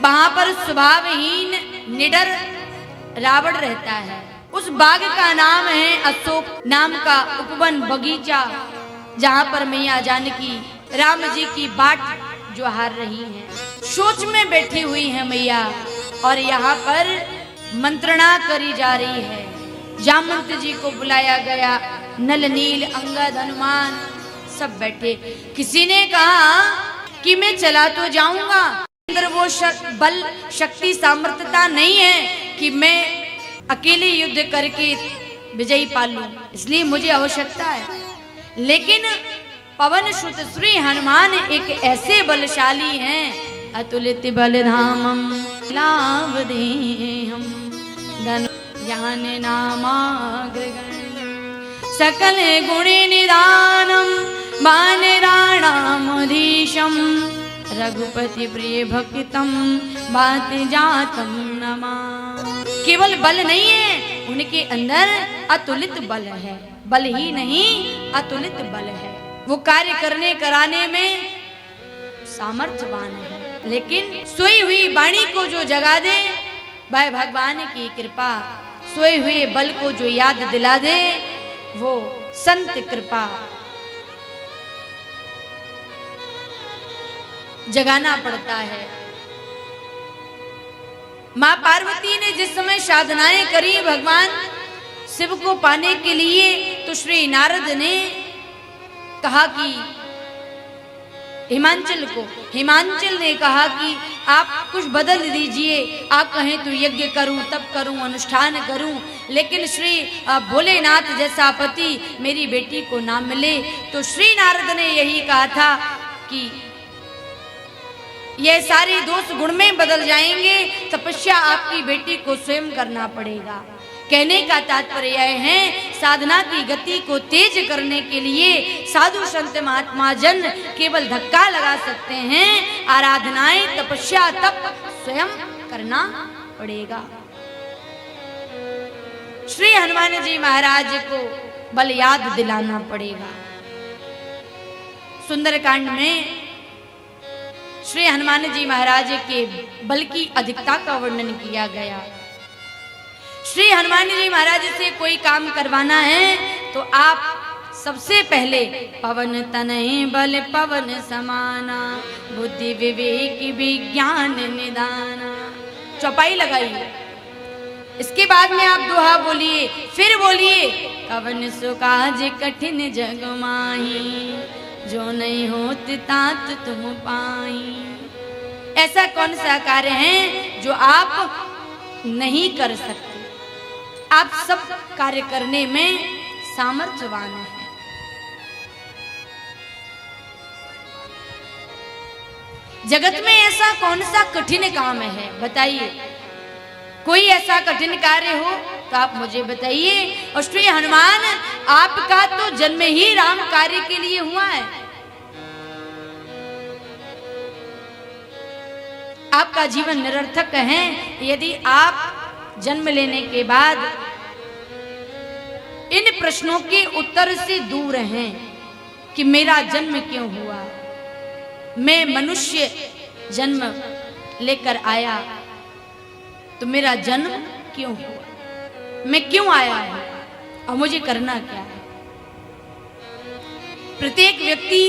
वहां पर स्वभावहीन निडर रावण रहता है। उस बाग का नाम है अशोक नाम का उपवन बगीचा, जहां पर मैया जानकी राम जी की बाट जो हार रही हैं, सोच में बैठी हुई है मैया, और यहाँ पर मंत्रणा करी जा रही है। जामवंत जी को बुलाया गया, नल नील अंगद हनुमान सब बैठे। किसी ने कहा कि मैं चला तो जाऊंगा, अंदर वो बल शक्ति सामर्थ्यता नहीं है कि मैं अकेले युद्ध करके विजयी पालूं, इसलिए मुझे आवश्यकता है। लेकिन पवन सुत श्री हनुमान एक ऐसे बलशाली हैं, अतुलित बलधामम लाभदेहम धन ज्ञान नामाग्रगण्यम सकल गुणे निदानम वानराणामधीशम रघुपति प्रिय भक्तम बात जातम नमा। केवल बल नहीं है, उनके अंदर अतुलित बल है। बल ही नहीं, अतुलित बल है। वो कार्य करने कराने में सामर्थ्यवान है। लेकिन सोई हुई वाणी को जो जगा दे, वह भगवान की कृपा। सोए हुए बल को जो याद दिला दे, वो संत कृपा। जगाना पड़ता है। मां पार्वती ने जिस समय साधनाएं करी भगवान शिव को पाने के लिए, तो श्री नारद ने कहा कि हिमांचल ने कहा कि आप कुछ बदल दीजिए, आप कहें तो यज्ञ करूं, तप करूं, अनुष्ठान करूं, लेकिन श्री भोलेनाथ जैसा पति मेरी बेटी को ना मिले। तो श्री नारद ने यही कहा था कि ये सारे दोष गुण में बदल जाएंगे, तपस्या आपकी बेटी को स्वयं करना पड़ेगा। कहने का तात्पर्य है, साधना की गति को तेज करने के लिए साधु संत महात्मा जन केवल धक्का लगा सकते हैं, आराधनाएं तपस्या तप स्वयं करना पड़ेगा। श्री हनुमान जी महाराज को बल याद दिलाना पड़ेगा। सुंदरकांड में श्री हनुमान जी महाराज के बल की अधिकता का वर्णन किया गया। श्री हनुमान जी महाराज से कोई काम करवाना है तो आप सबसे पहले पवन तनय बल पवन समाना बुद्धि विवेक विज्ञान निदाना चौपाई लगाइए। इसके बाद में आप दोहा बोलिए, फिर बोलिए कवन सुकाज कठिन जग माही जो नहीं होती तात तुम पाई। ऐसा कौन सा कार्य है जो आप नहीं कर सकते? आप सब कार्य करने में सामर्थ्यवान हैं। जगत में ऐसा कौन सा कठिन काम है बताइए? कोई ऐसा कठिन कार्य हो तो आप मुझे बताइए। और श्री हनुमान आपका तो जन्म ही राम कार्य के लिए हुआ है। आपका जीवन निरर्थक है यदि आप जन्म लेने के बाद इन प्रश्नों के उत्तर से दूर हैं कि मेरा जन्म क्यों हुआ, मैं मनुष्य जन्म लेकर आया तो मेरा जन्म क्यों हुआ, मैं क्यों आया हूं और मुझे करना क्या है। प्रत्येक व्यक्ति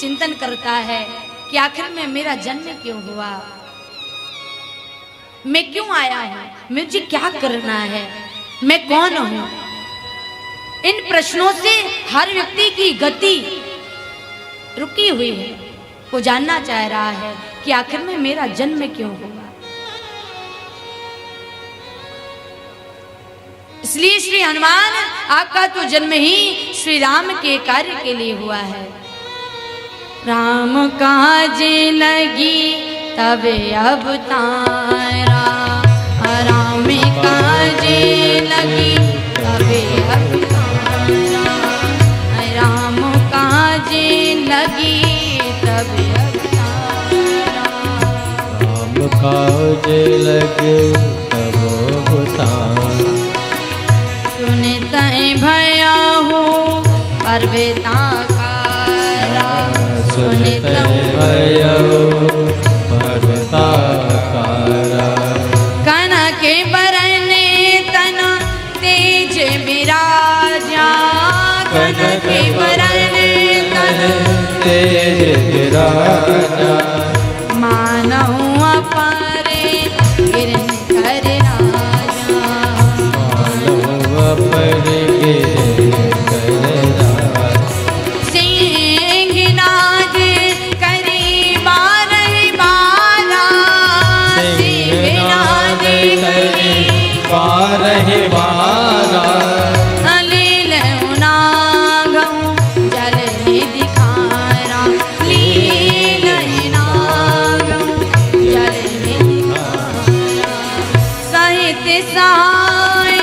चिंतन करता है कि आखिर में मेरा जन्म क्यों हुआ, मैं क्यों आया हूं, मुझे क्या करना है, मैं कौन हूं। इन प्रश्नों से हर व्यक्ति की गति रुकी हुई है। वो जानना चाह रहा है कि आखिर में मेरा जन्म क्यों हुआ। इसलिए श्री हनुमान आपका तो जन्म ही श्री राम के कार्य के लिए हुआ है। राम काज लगी तब अवतारा, राम काज लगी तब अवतारा, राम काज लगी तब अवतारा, राम काज लगे तब अवतारा। सुनत भया हो पर्वताकारा, सुनत भया हो पर्वताकारा, तेज राजा मानहु अपारे गिरन कर राजा मानव पर गिरन कर राजा सिंहनाद करी बारह बारा सिंहनाद करी बारह बारा लील नागम जल दिखारा लील नागम जल दिखारा साहित्य सहाय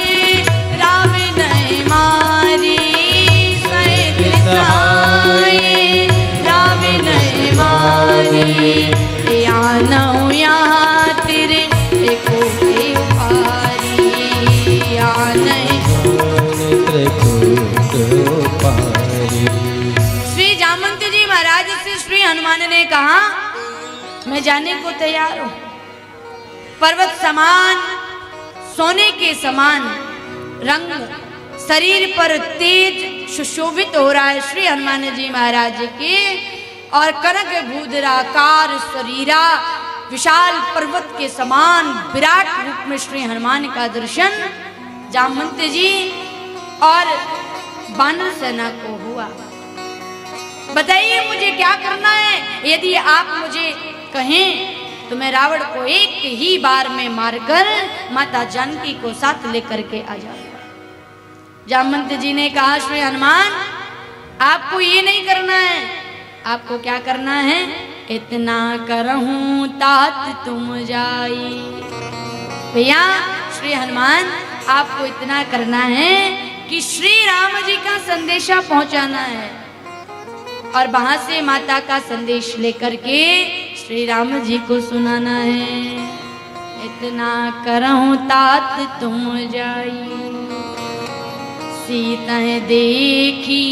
राम नहीं मारी साहित्य सहाय राम नहीं मारी या नौ यहाँ तेरे एको के उपारी या नहीं। श्री जामवंत जी महाराज से श्री हनुमान ने कहा मैं जाने को तैयार हूं। पर्वत समान सोने के समान रंग शरीर पर तेज सुशोभित हो रहा है श्री हनुमान जी महाराज के और कनक भूधराकार शरीरा विशाल पर्वत के समान विराट रूप में श्री हनुमान का दर्शन जामवंत जी और वानर सेना को हुआ। बताइए मुझे क्या करना है? यदि आप मुझे कहें तो मैं रावण को एक ही बार में मारकर माता जानकी को साथ लेकर के आ जाऊंगा। जामवंत जी ने कहा श्री हनुमान आपको ये नहीं करना है, आपको क्या करना है? इतना करहूं तात तुम जाई। भैया श्री हनुमान आपको इतना करना है कि श्री राम जी का संदेशा पहुंचाना है और वहां से माता का संदेश लेकर के श्री राम जी को सुनाना है। इतना करहूं तात तुम जाई सीता देखी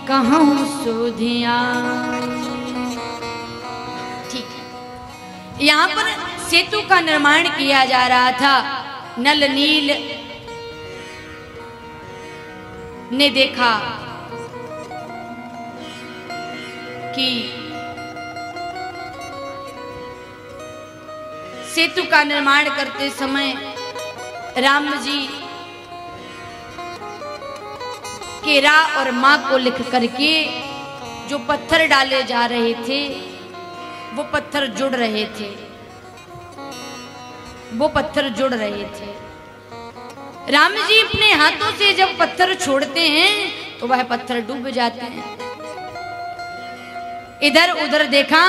कहूं सुधिया। ठीक है, यहाँ पर सेतु का निर्माण किया जा रहा था। नल नील ने देखा कि सेतु का निर्माण करते समय राम जी के रा और मां को लिख करके जो पत्थर डाले जा रहे थे वो पत्थर जुड़ रहे थे, वो पत्थर जुड़ रहे थे। राम जी अपने हाथों से जब पत्थर छोड़ते हैं तो वह पत्थर डूब जाते हैं। इधर उधर देखा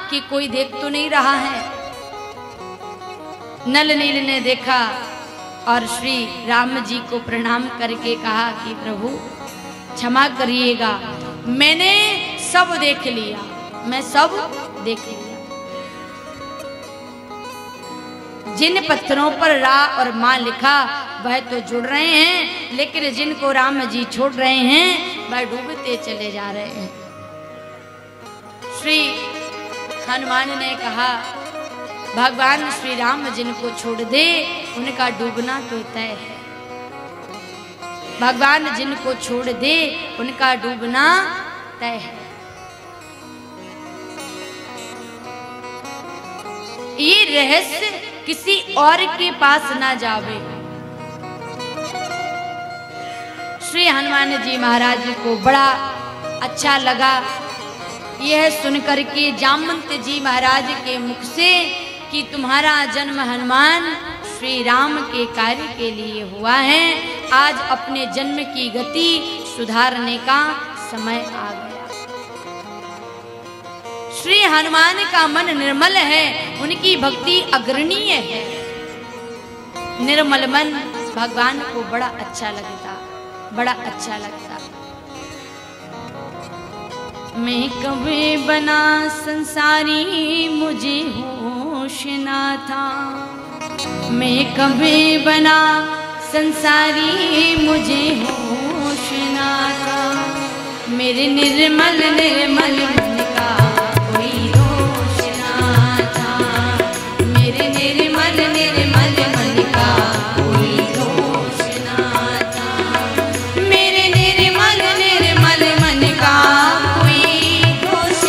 कि कोई देख तो नहीं रहा है। नल नील ने देखा और श्री राम जी को प्रणाम करके कहा कि प्रभु क्षमा करिएगा, मैंने सब देख लिया, मैं सब देख लिया। जिन पत्थरों पर रा और मां लिखा वह तो जुड़ रहे हैं, लेकिन जिनको राम जी छोड़ रहे हैं वह डूबते चले जा रहे हैं। श्री हनुमान ने कहा भगवान श्री राम जिनको छोड़ दे उनका डूबना तो तय है। भगवान जिनको छोड़ दे उनका डूबना तय है। ये रहस्य किसी और के पास ना जावे। श्री हनुमान जी महाराज को बड़ा अच्छा लगा यह सुनकर के जामवंत जी महाराज के मुख से कि तुम्हारा जन्म हनुमान श्री राम के कार्य के लिए हुआ है। आज अपने जन्म की गति सुधारने का समय आ गया। श्री हनुमान का मन निर्मल है, उनकी भक्ति अग्रणीय है। निर्मल मन भगवान को बड़ा अच्छा लगता, बड़ा अच्छा लगता। मैं कभी बना संसारी मुझे होश ना था, मैं कभी बना संसारी मुझे होश ना था। मेरे निर्मल निर्मल मन का कोई दोष ना था, मेरे निर्मल निर्मल मन का कोई दोष ना था। मेरे निर्मल निर्मल मन का कोई दोष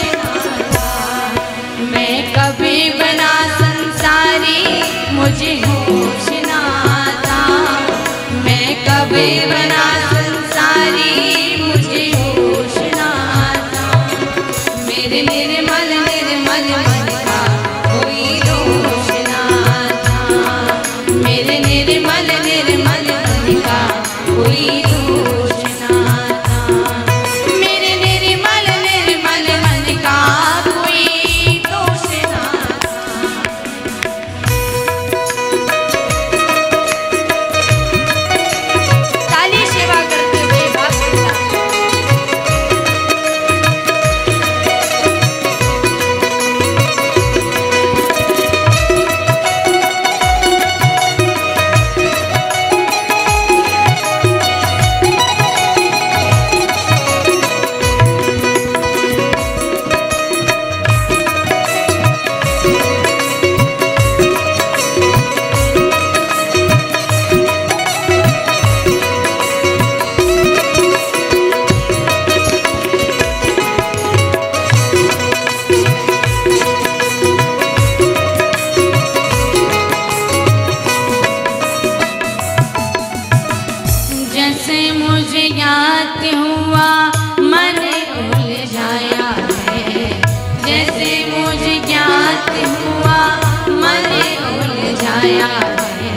चढ़ाया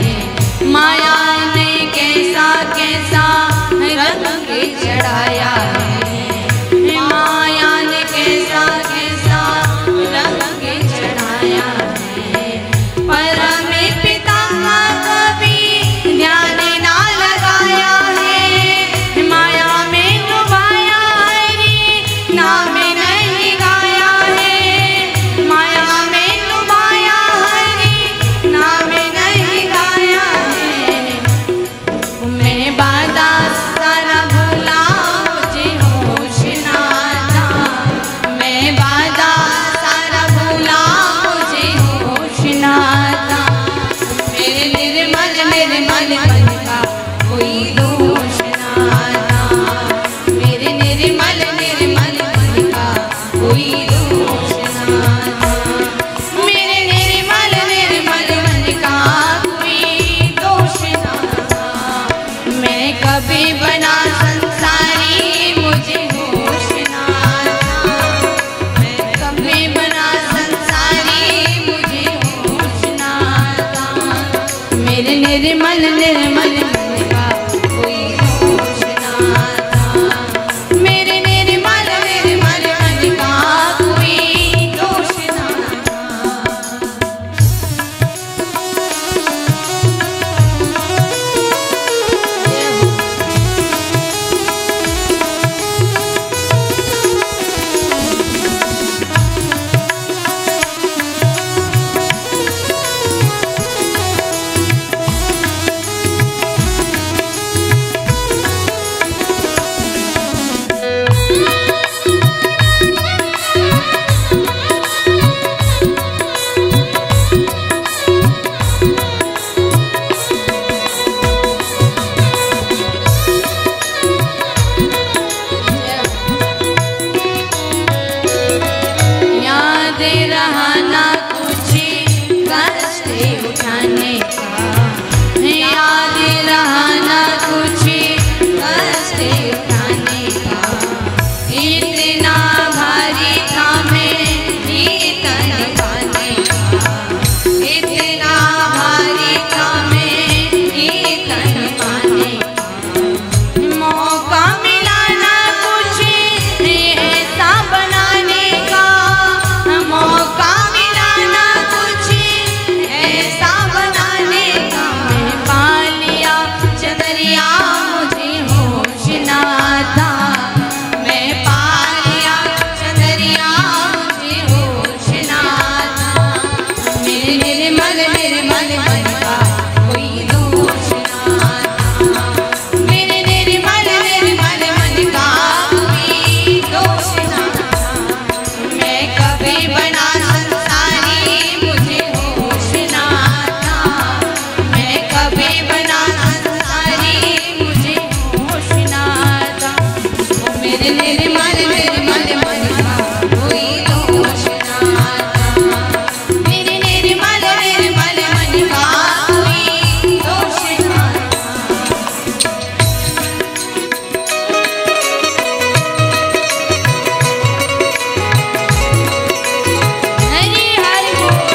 है, माया ने कैसा कैसा रंग चढ़ाया है, माया ने कैसा कैसा रंग चढ़ाया है। परम पिता का कभी ध्यान ना लगाया है, माया में डुबाया हरि नाम नहीं गाया है, माया में डुबाया हरि नाम नहीं गाया है। मैं बाधा सारा भूला मुझे होश ना था, मैं बाधा सारा भूला मुझे होश ना था। मेरे निर्मल निर्मल मन का कोई दोष ना था, मेरे निर्मल निर्मल मन का कोई दोष ना था, मेरे निर्मल निर्मल मन का कोई दोष ना था। मैं कभी बना संसारी मुझे होश ना था, मैं कभी बना संसारी मुझे होश ना था। मेरे निर्मल निर्मल मन का कोई दोष ना था, मेरे निर्मल निर्मल मन का कोई दोष ना था। याद रहा ना कुछ कष्ट उठाने का, याद रहा ना कुछ कष्ट उठाने का। इतना भारी था मैं ही तन पाने का, इतना भारी था मैं ही तन पाने का। मौका मिला ना कुछ ऐसा बनाने का, मौका मिला ना कुछ ऐसा बनाने का। मैं पा लिया चंदरिया मुझे होश ना था, मैं पा लिया चंदरिया मुझे होश ना था। मेरे निर्मल निर्मल मन का कोई दोष ना था, मेरे निर्मल निर्मल मन का कोई दोष ना था। मैं कभी बना संसारी मुझे होश ना था, मैं कभी बना संसारी मुझे होश ना था। ओ मेरे निर्मल निर्मल मन का कोई दोष ना था, मेरे निर्मल निर्मल मन का कोई दोष ना था। हरि हरि बोल।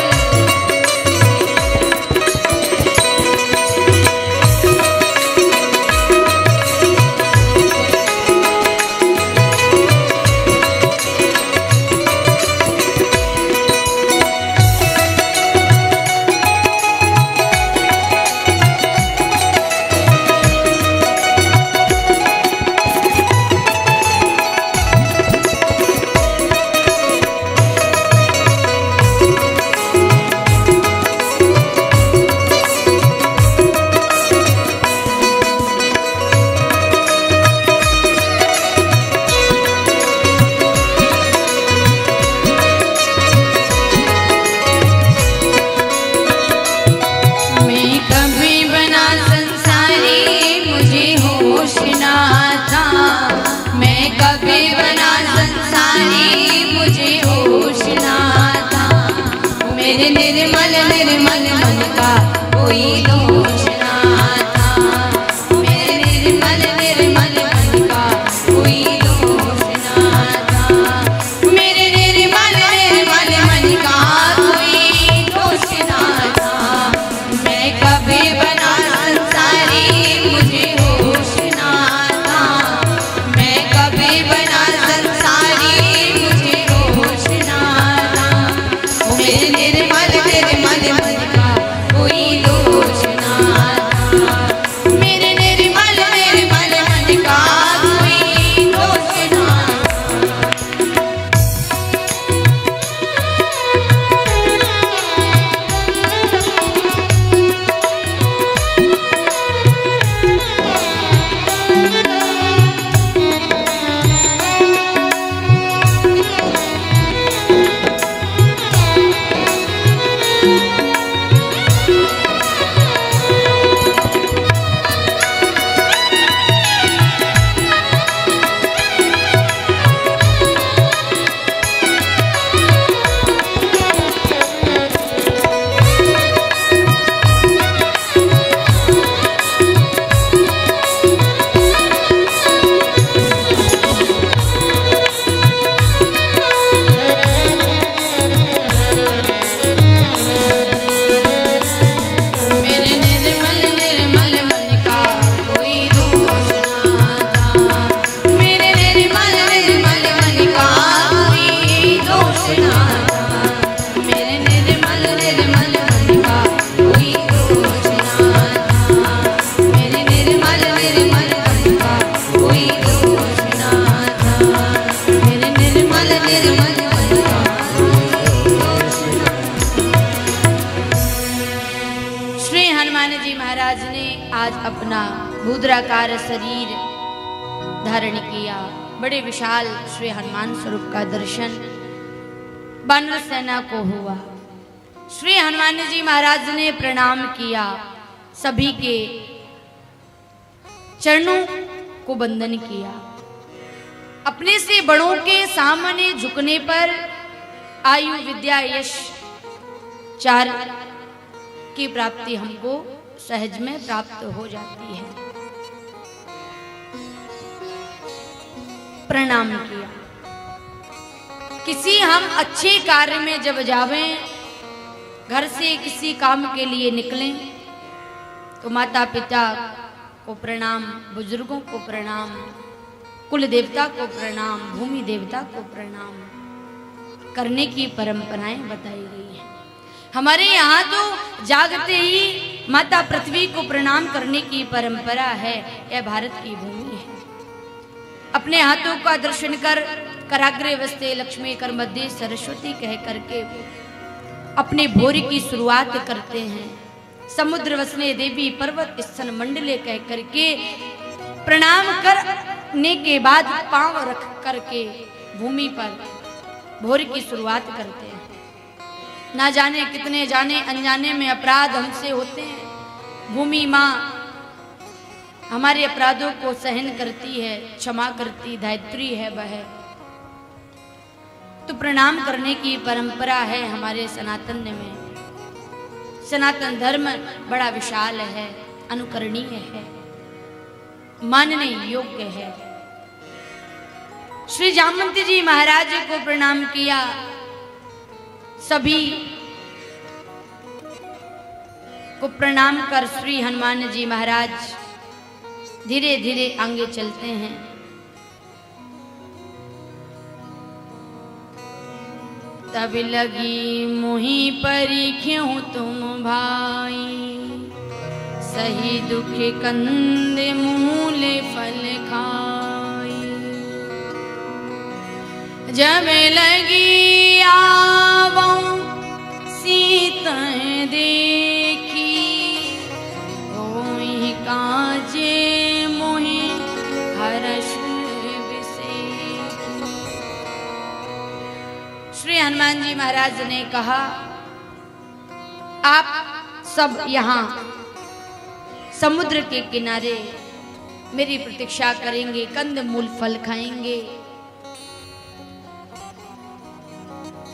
मैं कभी बना संसारी मुझे होश ना था, मैं कभी बना संसारी मुझे होश ना था। मेरे निर्मल निर्मल मन का कोई दोष ना था, मेरे निर्मल निर्मल मन का कोई दोष ना था, मेरे निर्मल निर्मल मन का कोई दोष ना था। हनुमान जी महाराज ने आज अपना भूद्राकार शरीर धारण किया। बड़े विशाल श्री हनुमान स्वरूप का दर्शन वानर सेना को हुआ। श्री हनुमान जी महाराज ने प्रणाम किया, सभी के चरणों को वंदन किया। अपने से बड़ों के सामने झुकने पर आयु विद्या यश चार की प्राप्ति हमको सहज में प्राप्त हो जाती है। प्रणाम किया। किसी हम अच्छे कार्य में जब जावें, घर से किसी काम के लिए निकलें, तो माता पिता को प्रणाम, बुजुर्गों को प्रणाम, कुल देवता को प्रणाम, भूमि देवता को प्रणाम करने की परंपराएं बताई गई हैं। हमारे यहाँ तो जागते ही माता पृथ्वी को प्रणाम करने की परंपरा है। यह भारत की भूमि है। अपने हाथों का दर्शन कर कराग्रे वस्ते लक्ष्मी कर मध्य सरस्वती कह करके अपने भोर की शुरुआत करते हैं। समुद्र वसने देवी पर्वत स्तन मंडले कह करके प्रणाम करने के बाद पांव रख करके भूमि पर भोर की शुरुआत करते हैं। ना जाने कितने जाने अनजाने में अपराध हमसे होते हैं। भूमि माँ हमारे अपराधों को सहन करती है, क्षमा करती, धायत्री है वह। तो प्रणाम करने की परंपरा है हमारे सनातन में। सनातन धर्म बड़ा विशाल है, अनुकरणीय है, मानने योग्य है। श्री जामवंत जी महाराज को प्रणाम किया। सभी को प्रणाम कर श्री हनुमान जी महाराज धीरे धीरे आगे चलते हैं। तब लगी मोहि परिख्यों तुम भाई, सही दुख कंद मूल फल खाई। जब लगी आवऊं सीता देखी, होई काजे मोहि हर्ष विषेखी। श्री हनुमान जी महाराज ने कहा, आप सब यहाँ समुद्र के किनारे मेरी प्रतीक्षा करेंगे, कंद मूल फल खाएंगे।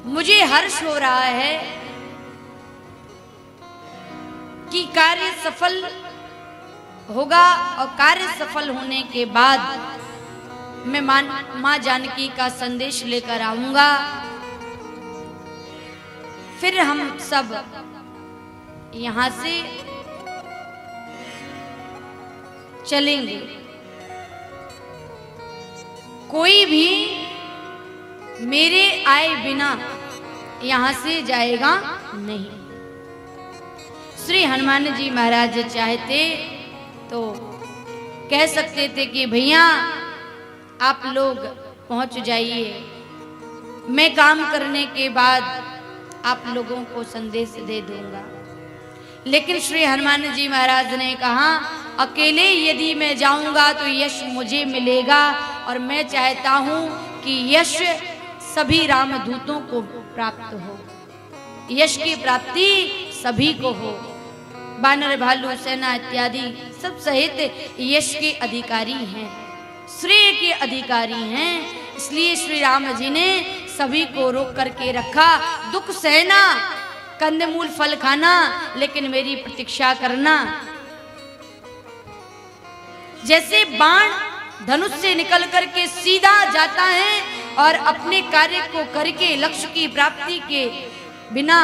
मुझे हर्ष हो रहा है कि कार्य सफल होगा और कार्य सफल होने के बाद मैं मां जानकी का संदेश लेकर आऊंगा। फिर हम सब यहां से चलेंगे। कोई भी मेरे आए बिना यहां से जाएगा नहीं। श्री हनुमान जी महाराज चाहते तो कह सकते थे कि भैया आप लोग पहुंच जाइए, मैं काम करने के बाद आप लोगों को संदेश दे दूंगा। लेकिन श्री हनुमान जी महाराज ने कहा, अकेले यदि मैं जाऊंगा तो यश मुझे मिलेगा, और मैं चाहता हूं कि यश सभी रामदूतों को प्राप्त हो, यश की प्राप्ति सभी को हो। वानर भालू सेना इत्यादि सब सहित यश के अधिकारी हैं, श्रेय के अधिकारी हैं। इसलिए श्री राम जी ने सभी को रोक करके रखा। दुख सहना, कंदमूल फल खाना, लेकिन मेरी प्रतीक्षा करना। जैसे बाण धनुष से निकल करके सीधा जाता है और अपने कार्य को करके लक्ष्य की प्राप्ति के बिना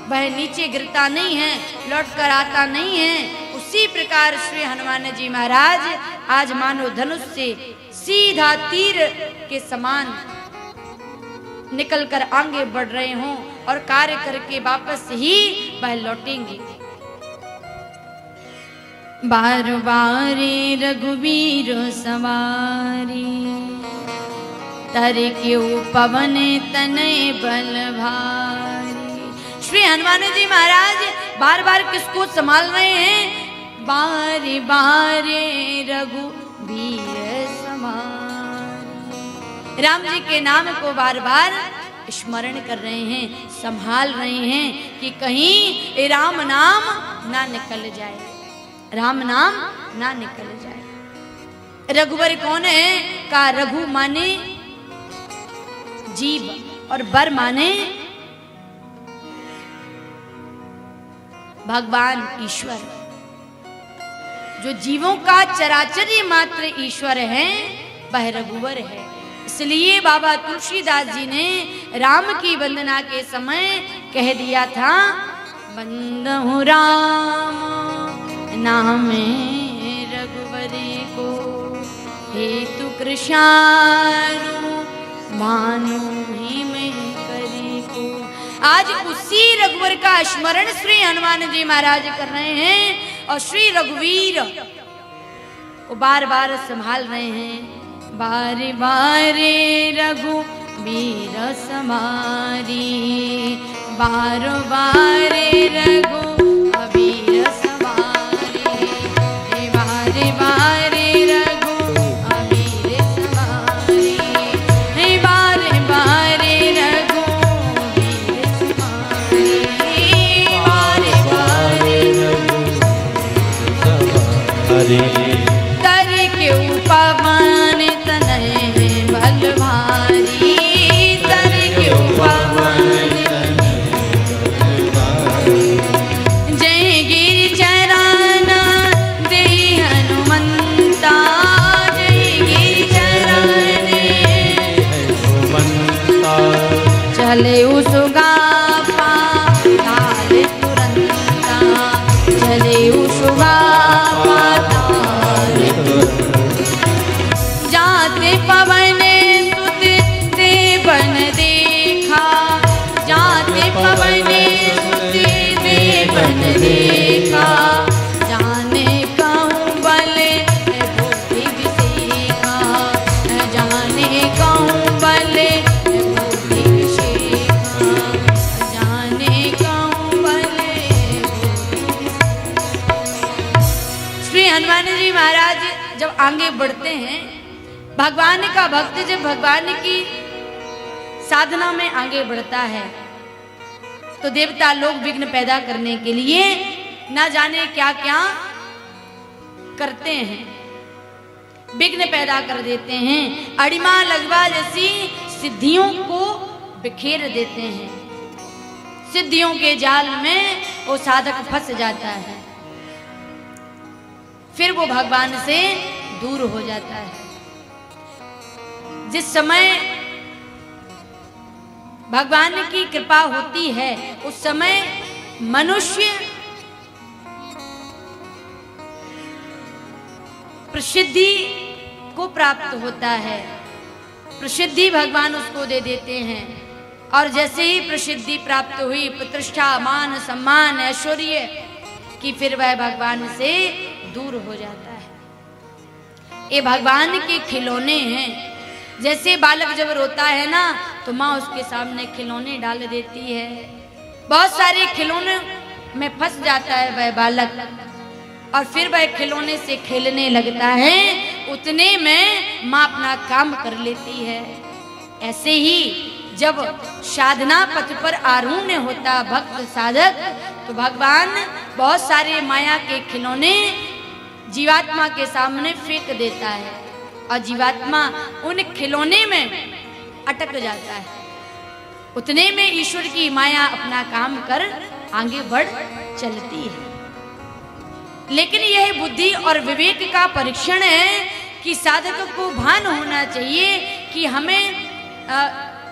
वह नीचे गिरता नहीं है, लौट कर आता नहीं है, उसी प्रकार श्री हनुमान जी महाराज आज मानो धनुष से सीधा तीर के समान निकल कर आगे बढ़ रहे हों और कार्य करके वापस ही वह लौटेंगे। बार बार रघुवीर सवारी, तर क्यों पवन तनय बल भारी। श्री हनुमान जी महाराज बार बार किसको संभाल रहे हैं? बारे बारे रघुवीर समारे। राम जी के नाम को बार बार स्मरण कर रहे हैं, संभाल रहे हैं कि कहीं राम नाम ना निकल जाए, राम नाम ना निकल जाए। रघुवर कौन है? का रघु माने जीव और बर माने भगवान ईश्वर। जो जीवों का चराचर मात्र ईश्वर है वह रघुवर है। इसलिए बाबा तुलसीदास जी ने राम की वंदना के समय कह दिया था, बंदहु राम नाम रघुवरे को, हेतु कृष्णारु मानो ही में करी को। आज उसी रघुवर का स्मरण श्री हनुमान जी महाराज कर रहे हैं और श्री रघुवीर को बार बार संभाल रहे हैं। बारे बारे रघुवीर समारी, बारो बारे रघुवीर समारी, बारे बारे रघुवीर समारी, बारे बारे रघुवीर समारी, बारे बारे तर के उपवन तनय बल भारी, तर के उपवन जय गिर चरण दे हनुमंता, जय गिर चरण चले उसगा पाताल तुरंता, चले उसगा जाते पवन सुत देवन देखा, जाते पवन सुत देवन देखा, जाने कहूँ बल बुद्धि विषेखा, जाने कहूँ बल बुद्धि विषेखा, जाने कहूँ बल। श्री हनुमान जी महाराज जब आगे बढ़ते हैं, भगवान का भक्त जब भगवान की साधना में आगे बढ़ता है तो देवता लोग विघ्न पैदा करने के लिए ना जाने क्या क्या करते हैं, विघ्न पैदा कर देते हैं। अड़िमा लगवा जैसी सिद्धियों को बिखेर देते हैं। सिद्धियों के जाल में वो साधक फंस जाता है, फिर वो भगवान से दूर हो जाता है। जिस समय भगवान की कृपा होती है उस समय मनुष्य प्रसिद्धि को प्राप्त होता है, प्रसिद्धि भगवान उसको दे देते हैं। और जैसे ही प्रसिद्धि प्राप्त हुई, प्रतिष्ठा, मान, सम्मान, ऐश्वर्य की, फिर वह भगवान से दूर हो जाता है। ये भगवान के खिलौने हैं। जैसे बालक जब रोता है ना तो माँ उसके सामने खिलौने डाल देती है, बहुत सारे खिलौने में फंस जाता है वह बालक और फिर वह खिलौने से खेलने लगता है, उतने में माँ अपना काम कर लेती है। ऐसे ही जब साधना पथ पर आरूढ़ होता भक्त साधक तो भगवान बहुत सारे माया के खिलौने जीवात्मा के सामने फेंक देता है और जीवात्मा उन खिलौने में अटक जाता है। उतने में ईश्वर की माया अपना काम कर आगे बढ़ चलती है। लेकिन यह बुद्धि और विवेक का परीक्षण है कि साधक को भान होना चाहिए कि हमें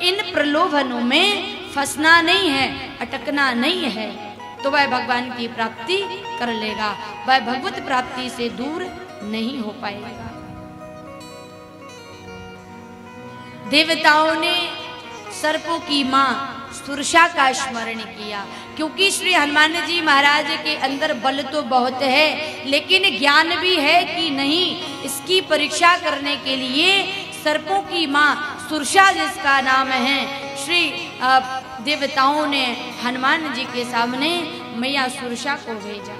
इन प्रलोभनों में फंसना नहीं है, अटकना नहीं है, तो वह भगवान की प्राप्ति कर लेगा, वह भगवत प्राप्ति से दूर नहीं हो पाएगा। देवताओं ने सर्पों की मां सुरसा का स्मरण किया, क्योंकि श्री हनुमान जी महाराज के अंदर बल तो बहुत है लेकिन ज्ञान भी है कि नहीं, इसकी परीक्षा करने के लिए सर्पों की मां सुरसा जिसका नाम है, श्री देवताओं ने हनुमान जी के सामने मैया सुरसा को भेजा।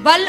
बल